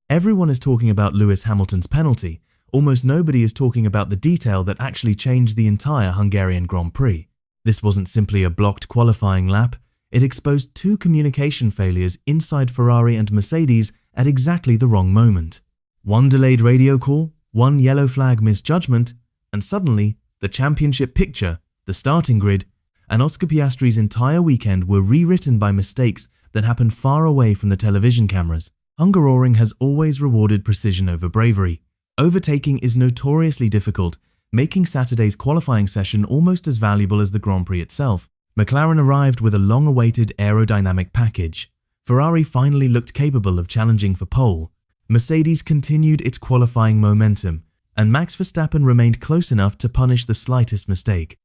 Everyone is talking about Lewis Hamilton's penalty. Almost nobody is talking about the detail that actually changed the entire Hungarian Grand Prix. This wasn't simply a blocked qualifying lap, it exposed two communication failures inside Ferrari and Mercedes at exactly the wrong moment. One delayed radio call, one yellow flag misjudgment, and suddenly, the championship picture, the starting grid, and Oscar Piastri's entire weekend were rewritten by mistakes that happened far away from the television cameras. Hungaroring has always rewarded precision over bravery. Overtaking is notoriously difficult, making Saturday's qualifying session almost as valuable as the Grand Prix itself. McLaren arrived with a long-awaited aerodynamic package. Ferrari finally looked capable of challenging for pole. Mercedes continued its qualifying momentum, and Max Verstappen remained close enough to punish the slightest mistake.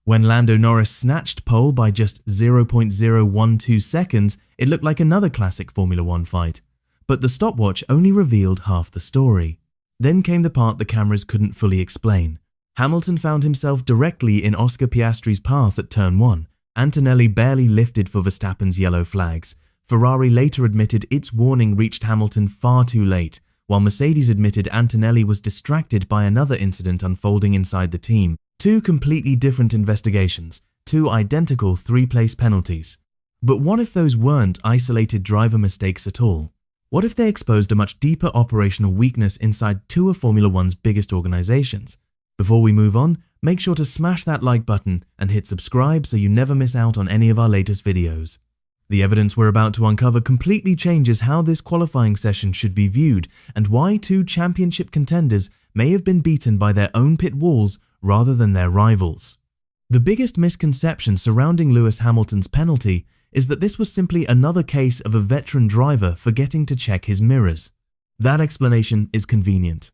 When Lando Norris snatched pole by just 0.012 seconds, it looked like another classic Formula One fight. But the stopwatch only revealed half the story. Then came the part the cameras couldn't fully explain. Hamilton found himself directly in Oscar Piastri's path at turn 1. Antonelli barely lifted for Verstappen's yellow flags. Ferrari later admitted its warning reached Hamilton far too late, while Mercedes admitted Antonelli was distracted by another incident unfolding inside the team. Two completely different investigations, two identical three-place penalties. But what if those weren't isolated driver mistakes at all? What if they exposed a much deeper operational weakness inside two of Formula One's biggest organizations? Before we move on, make sure to smash that like button and hit subscribe so you never miss out on any of our latest videos. The evidence we're about to uncover completely changes how this qualifying session should be viewed and why two championship contenders may have been beaten by their own pit walls rather than their rivals. The biggest misconception surrounding Lewis Hamilton's penalty is that this was simply another case of a veteran driver forgetting to check his mirrors. That explanation is convenient.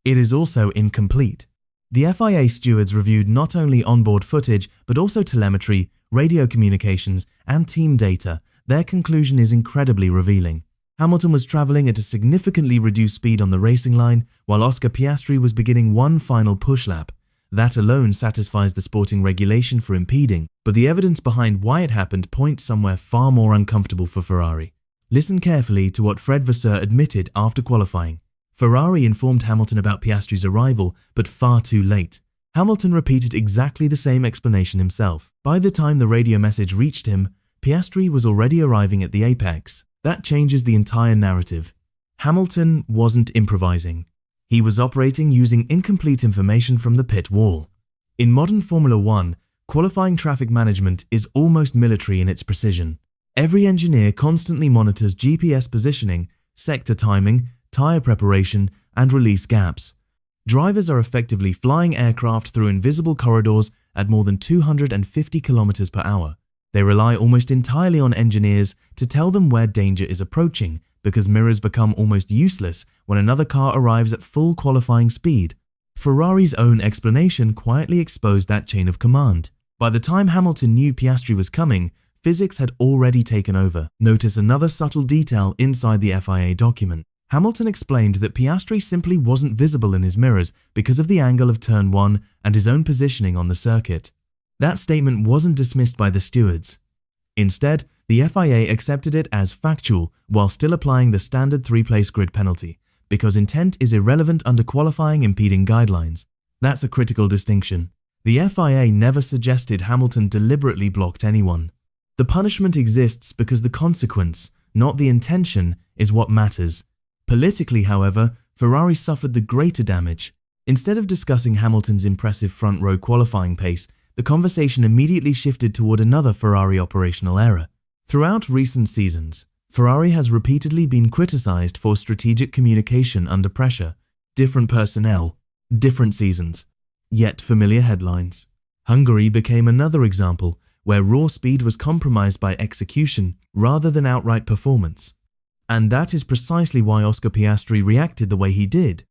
It is also incomplete. The FIA stewards reviewed not only onboard footage but also telemetry, radio communications, and team data. Their conclusion is incredibly revealing. Hamilton was traveling at a significantly reduced speed on the racing line, while Oscar Piastri was beginning one final push lap. That alone satisfies the sporting regulation for impeding, but the evidence behind why it happened points somewhere far more uncomfortable for Ferrari. Listen carefully to what Fred Vasseur admitted after qualifying. Ferrari informed Hamilton about Piastri's arrival, but far too late. Hamilton repeated exactly the same explanation himself. By the time the radio message reached him, Piastri was already arriving at the apex. That changes the entire narrative. Hamilton wasn't improvising. He was operating using incomplete information from the pit wall. In modern Formula One, qualifying traffic management is almost military in its precision. Every engineer constantly monitors GPS positioning, sector timing, tyre preparation, and release gaps. Drivers are effectively flying aircraft through invisible corridors at more than 250 km per hour. They rely almost entirely on engineers to tell them where danger is approaching, because mirrors become almost useless when another car arrives at full qualifying speed. Ferrari's own explanation quietly exposed that chain of command. By the time Hamilton knew Piastri was coming, physics had already taken over. Notice another subtle detail inside the FIA document. Hamilton explained that Piastri simply wasn't visible in his mirrors because of the angle of turn 1 and his own positioning on the circuit. That statement wasn't dismissed by the stewards. Instead, the FIA accepted it as factual while still applying the standard three-place grid penalty, because intent is irrelevant under qualifying impeding guidelines. That's a critical distinction. The FIA never suggested Hamilton deliberately blocked anyone. The punishment exists because the consequence, not the intention, is what matters. Politically, however, Ferrari suffered the greater damage. Instead of discussing Hamilton's impressive front-row qualifying pace, the conversation immediately shifted toward another Ferrari operational error. Throughout recent seasons, Ferrari has repeatedly been criticized for strategic communication under pressure. Different personnel, different seasons, yet familiar headlines. Hungary became another example where raw speed was compromised by execution rather than outright performance. And that is precisely why Oscar Piastri reacted the way he did.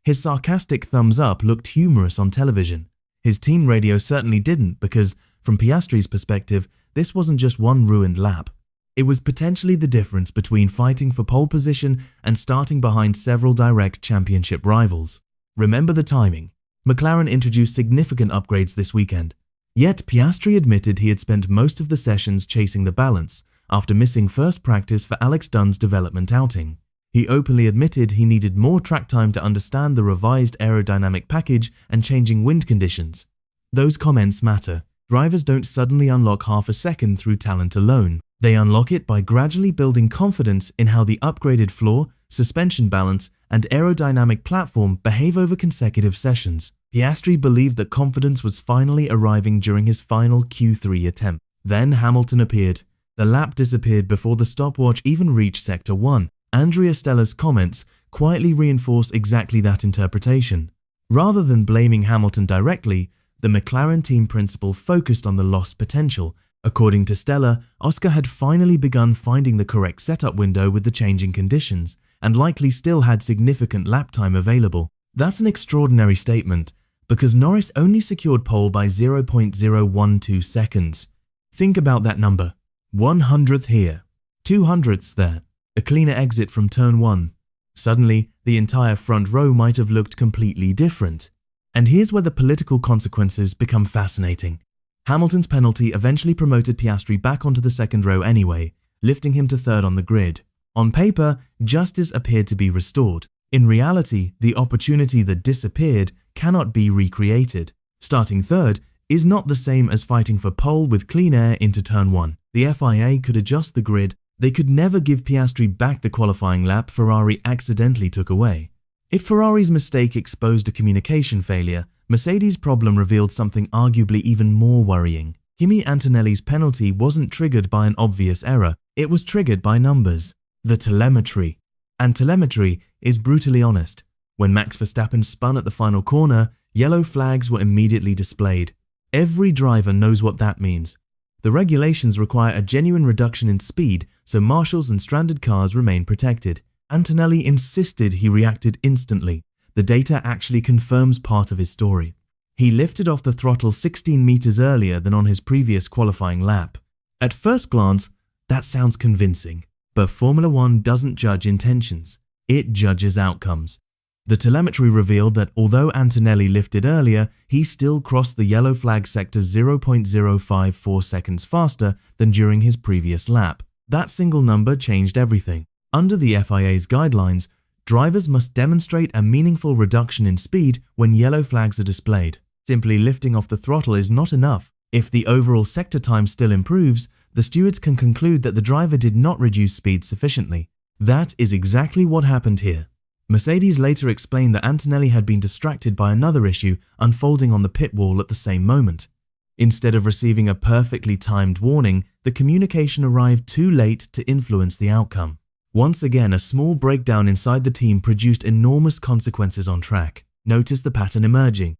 His sarcastic thumbs up looked humorous on television. His team radio certainly didn't, because, from Piastri's perspective, this wasn't just one ruined lap. It was potentially the difference between fighting for pole position and starting behind several direct championship rivals. Remember the timing. McLaren introduced significant upgrades this weekend. Yet Piastri admitted he had spent most of the sessions chasing the balance after missing first practice for Alex Dunn's development outing. He openly admitted he needed more track time to understand the revised aerodynamic package and changing wind conditions. Those comments matter. Drivers don't suddenly unlock half a second through talent alone. They unlock it by gradually building confidence in how the upgraded floor, suspension balance, and aerodynamic platform behave over consecutive sessions. Piastri believed that confidence was finally arriving during his final Q3 attempt. Then Hamilton appeared. The lap disappeared before the stopwatch even reached Sector 1. Andrea Stella's comments quietly reinforce exactly that interpretation. Rather than blaming Hamilton directly, the McLaren team principal focused on the lost potential. According to Stella, Oscar had finally begun finding the correct setup window with the changing conditions, and likely still had significant lap time available. That's an extraordinary statement, because Norris only secured pole by 0.012 seconds. Think about that number. 100th here, 200ths there, a cleaner exit from turn 1. Suddenly, the entire front row might have looked completely different. And here's where the political consequences become fascinating. Hamilton's penalty eventually promoted Piastri back onto the second row anyway, lifting him to third on the grid. On paper, justice appeared to be restored. In reality, the opportunity that disappeared cannot be recreated. Starting third is not the same as fighting for pole with clean air into turn 1. The FIA could adjust the grid. They could never give Piastri back the qualifying lap Ferrari accidentally took away. If Ferrari's mistake exposed a communication failure, Mercedes' problem revealed something arguably even more worrying. Kimi Antonelli's penalty wasn't triggered by an obvious error, it was triggered by numbers. The telemetry. And telemetry is brutally honest. When Max Verstappen spun at the final corner, yellow flags were immediately displayed. Every driver knows what that means. The regulations require a genuine reduction in speed so marshals and stranded cars remain protected. Antonelli insisted he reacted instantly. The data actually confirms part of his story. He lifted off the throttle 16 meters earlier than on his previous qualifying lap. At first glance, that sounds convincing, but Formula 1 doesn't judge intentions, it judges outcomes. The telemetry revealed that although Antonelli lifted earlier, he still crossed the yellow flag sector 0.054 seconds faster than during his previous lap. That single number changed everything. Under the FIA's guidelines, drivers must demonstrate a meaningful reduction in speed when yellow flags are displayed. Simply lifting off the throttle is not enough. If the overall sector time still improves, the stewards can conclude that the driver did not reduce speed sufficiently. That is exactly what happened here. Mercedes later explained that Antonelli had been distracted by another issue unfolding on the pit wall at the same moment. Instead of receiving a perfectly timed warning, the communication arrived too late to influence the outcome. Once again, a small breakdown inside the team produced enormous consequences on track. Notice the pattern emerging.